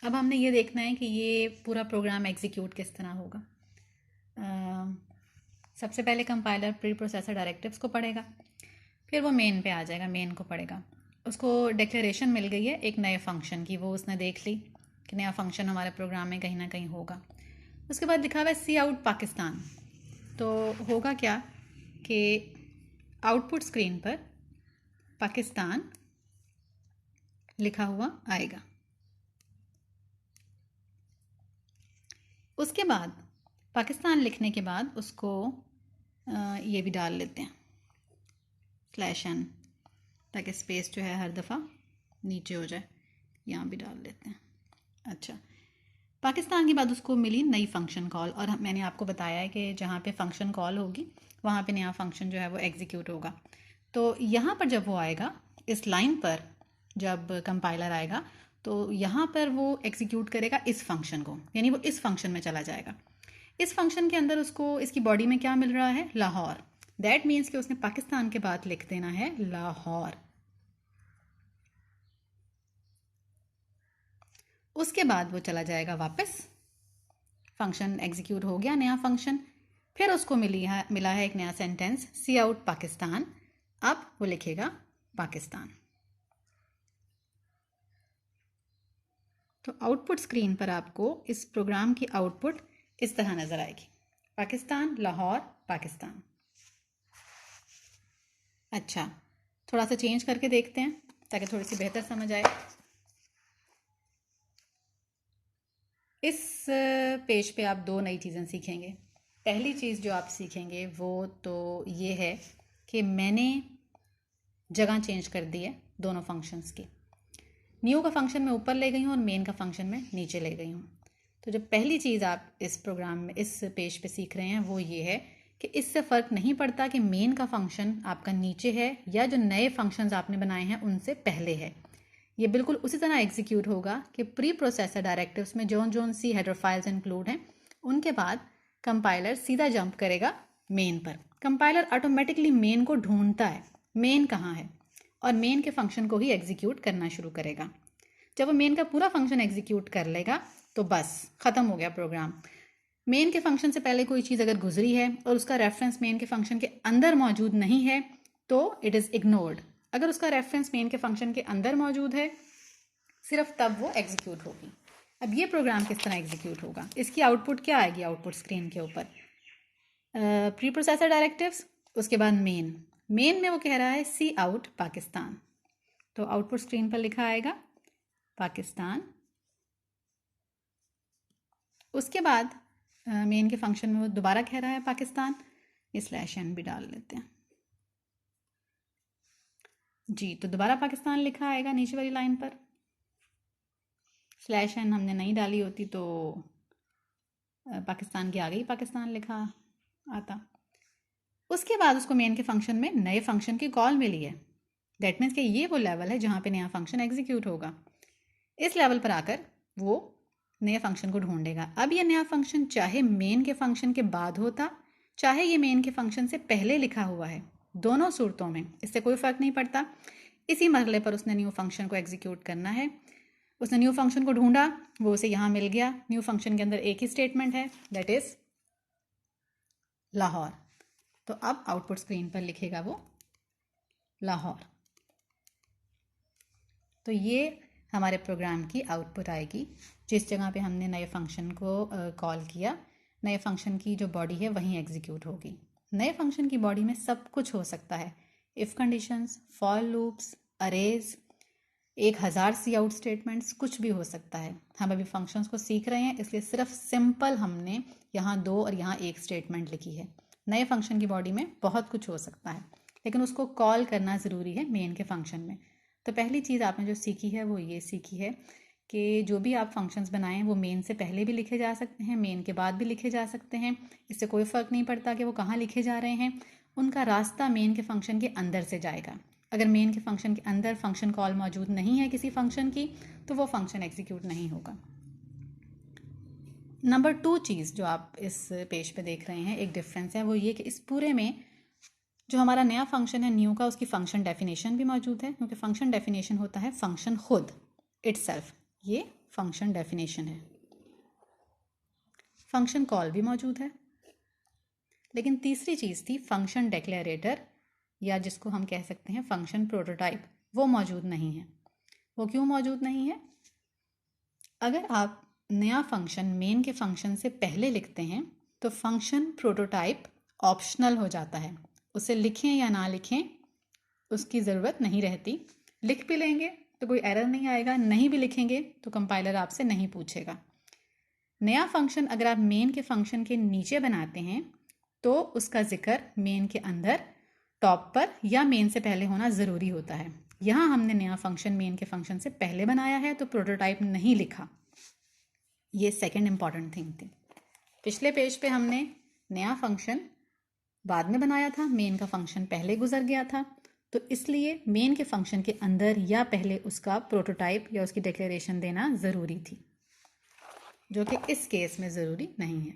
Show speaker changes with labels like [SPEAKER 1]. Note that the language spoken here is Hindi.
[SPEAKER 1] अब हमने ये देखना है कि ये पूरा प्रोग्राम एग्जीक्यूट किस तरह होगा। सबसे पहले कंपाइलर प्री प्रोसेसर डायरेक्टिव्स को पढ़ेगा, फिर वो मेन पे आ जाएगा, मेन को पढ़ेगा। उसको डिक्लेरेशन मिल गई है एक नए फंक्शन की, वो उसने देख ली कि नया फंक्शन हमारे प्रोग्राम में कहीं ना कहीं होगा। उसके बाद लिखा हुआ है सी आउट पाकिस्तान। तो होगा क्या कि आउटपुट स्क्रीन पर पाकिस्तान लिखा हुआ आएगा। उसके बाद पाकिस्तान लिखने के बाद उसको ये भी डाल लेते हैं /n, ताकि स्पेस जो है हर दफ़ा नीचे हो जाए। यहाँ भी डाल लेते हैं। अच्छा, पाकिस्तान के बाद उसको मिली नई फंक्शन कॉल, और मैंने आपको बताया है कि जहाँ पे फंक्शन कॉल होगी वहाँ पे नया फंक्शन जो है वो एग्जीक्यूट होगा। तो यहाँ पर जब वो आएगा, इस लाइन पर जब कंपाइलर आएगा तो यहाँ पर वो एग्जीक्यूट करेगा इस फंक्शन को, यानी वो इस फंक्शन में चला जाएगा। इस फंक्शन के अंदर उसको इसकी बॉडी में क्या मिल रहा है? लाहौर। दैट मीन्स कि उसने पाकिस्तान के बाद लिख देना है लाहौर। उसके बाद वो चला जाएगा वापस, फंक्शन एग्जीक्यूट हो गया, नया फंक्शन। फिर उसको मिला है एक नया सेंटेंस सी आउट पाकिस्तान। अब वो लिखेगा पाकिस्तान। तो आउटपुट स्क्रीन पर आपको इस प्रोग्राम की आउटपुट इस तरह नज़र आएगी, पाकिस्तान, लाहौर, पाकिस्तान। अच्छा, थोड़ा सा चेंज करके देखते हैं ताकि थोड़ी सी बेहतर समझ आए। इस पेज पे आप दो नई चीज़ें सीखेंगे। पहली चीज़ जो आप सीखेंगे वो तो ये है कि मैंने जगह चेंज कर दी है दोनों फंक्शंस की। न्यू का फंक्शन मैं ऊपर ले गई हूँ और मेन का फंक्शन मैं नीचे ले गई हूँ। तो जो पहली चीज़ आप इस प्रोग्राम में, इस पेज पे सीख रहे हैं वो ये है कि इससे फ़र्क नहीं पड़ता कि मेन का फंक्शन आपका नीचे है या जो नए फंक्शंस आपने बनाए हैं उनसे पहले है। ये बिल्कुल उसी तरह एग्जीक्यूट होगा कि प्री प्रोसेसर डायरेक्टिव्स में जोन सी हेडर फाइल्स इंक्लूड हैं, उनके बाद कंपाइलर सीधा जंप करेगा मेन पर। कंपाइलर ऑटोमेटिकली मेन को ढूंढता है, मेन कहाँ है, और मेन के फंक्शन को ही एग्जीक्यूट करना शुरू करेगा। जब वो मेन का पूरा फंक्शन एग्जीक्यूट कर लेगा तो बस ख़त्म हो गया प्रोग्राम। मेन के फंक्शन से पहले कोई चीज़ अगर गुजरी है और उसका रेफरेंस मेन के फंक्शन के अंदर मौजूद नहीं है तो इट इज़ इग्नोर्ड। अगर उसका रेफरेंस मेन के फंक्शन के अंदर मौजूद है सिर्फ तब वो एग्जीक्यूट होगी। अब ये प्रोग्राम किस तरह एग्जीक्यूट होगा, इसकी आउटपुट क्या आएगी आउटपुट स्क्रीन के ऊपर? प्री प्रोसेसर डायरेक्टिव्स, उसके बाद मेन में वो कह रहा है सी आउट पाकिस्तान। तो आउटपुट स्क्रीन पर लिखा आएगा पाकिस्तान। उसके बाद मेन के फंक्शन में वो दोबारा कह रहा है पाकिस्तान, /n भी डाल लेते हैं जी। तो दोबारा पाकिस्तान लिखा आएगा नीचे वाली लाइन पर। /n हमने नहीं डाली होती तो पाकिस्तान के आगे ही पाकिस्तान लिखा आता। उसके बाद उसको मेन के फंक्शन में नए फंक्शन की कॉल मिली है। दैट मीन्स कि ये वो लेवल है जहाँ पे नया फंक्शन एग्जीक्यूट होगा। इस लेवल पर आकर वो नए फंक्शन को ढूंढेगा। अब ये नया फंक्शन चाहे मेन के फंक्शन के बाद होता, चाहे ये मेन के फंक्शन से पहले लिखा हुआ है, दोनों सूरतों में इससे कोई फ़र्क नहीं पड़ता। इसी मरहले पर उसने न्यू फंक्शन को एग्जीक्यूट करना है। उसने न्यू फंक्शन को ढूंढा, वो उसे यहाँ मिल गया। न्यू फंक्शन के अंदर एक ही स्टेटमेंट है, दैट इज़ लाहौर। तो अब आउटपुट स्क्रीन पर लिखेगा वो लाहौर। तो ये हमारे प्रोग्राम की आउटपुट आएगी। जिस जगह पे हमने नए फंक्शन को कॉल किया, नए फंक्शन की जो बॉडी है वहीं एग्जीक्यूट होगी। नए फंक्शन की बॉडी में सब कुछ हो सकता है, if conditions, for loops, arrays, 1000 cout statements, कुछ भी हो सकता है। हम अभी फंक्शंस को सीख रहे हैं इसलिए सिर्फ सिंपल हमने यहाँ 2 और यहाँ 1 स्टेटमेंट लिखी है। नए फंक्शन की बॉडी में बहुत कुछ हो सकता है लेकिन उसको कॉल करना ज़रूरी है मेन के फंक्शन में। तो पहली चीज़ आपने जो सीखी है वो ये सीखी है कि जो भी आप फंक्शंस बनाएं वो मेन से पहले भी लिखे जा सकते हैं, मेन के बाद भी लिखे जा सकते हैं। इससे कोई फ़र्क नहीं पड़ता कि वो कहाँ लिखे जा रहे हैं, उनका रास्ता मेन के फंक्शन के अंदर से जाएगा। अगर मेन के फंक्शन के अंदर फंक्शन कॉल मौजूद नहीं है किसी फंक्शन की तो वो फंक्शन एग्जीक्यूट नहीं होगा। नंबर 2 चीज़ जो आप इस पेज पे देख रहे हैं, एक डिफरेंस है, वो ये कि इस पूरे में जो हमारा नया फंक्शन है न्यू का, उसकी फंक्शन डेफिनेशन भी मौजूद है, क्योंकि फंक्शन डेफिनेशन होता है फंक्शन खुद, इट्सेल्फ। ये फंक्शन डेफिनेशन है। फंक्शन कॉल भी मौजूद है, लेकिन तीसरी चीज़ थी फंक्शन डेक्लेरेटर, या जिसको हम कह सकते हैं फंक्शन प्रोटोटाइप, वो मौजूद नहीं है। वो क्यों मौजूद नहीं है? अगर आप नया फंक्शन मेन के फंक्शन से पहले लिखते हैं तो फंक्शन प्रोटोटाइप ऑप्शनल हो जाता है। उसे लिखें या ना लिखें उसकी ज़रूरत नहीं रहती। लिख भी लेंगे तो कोई एरर नहीं आएगा, नहीं भी लिखेंगे तो कंपाइलर आपसे नहीं पूछेगा। नया फंक्शन अगर आप मेन के फंक्शन के नीचे बनाते हैं तो उसका जिक्र मेन के अंदर टॉप पर या मेन से पहले होना ज़रूरी होता है। यहाँ हमने नया फंक्शन मेन के फंक्शन से पहले बनाया है तो प्रोटोटाइप नहीं लिखा। ये सेकंड इंपॉर्टेंट थिंग थी। पिछले पेज पे हमने नया फंक्शन बाद में बनाया था, मेन का फंक्शन पहले गुजर गया था, तो इसलिए मेन के फंक्शन के अंदर या पहले उसका प्रोटोटाइप या उसकी डिक्लेरेशन देना ज़रूरी थी, जो कि इस केस में ज़रूरी नहीं है।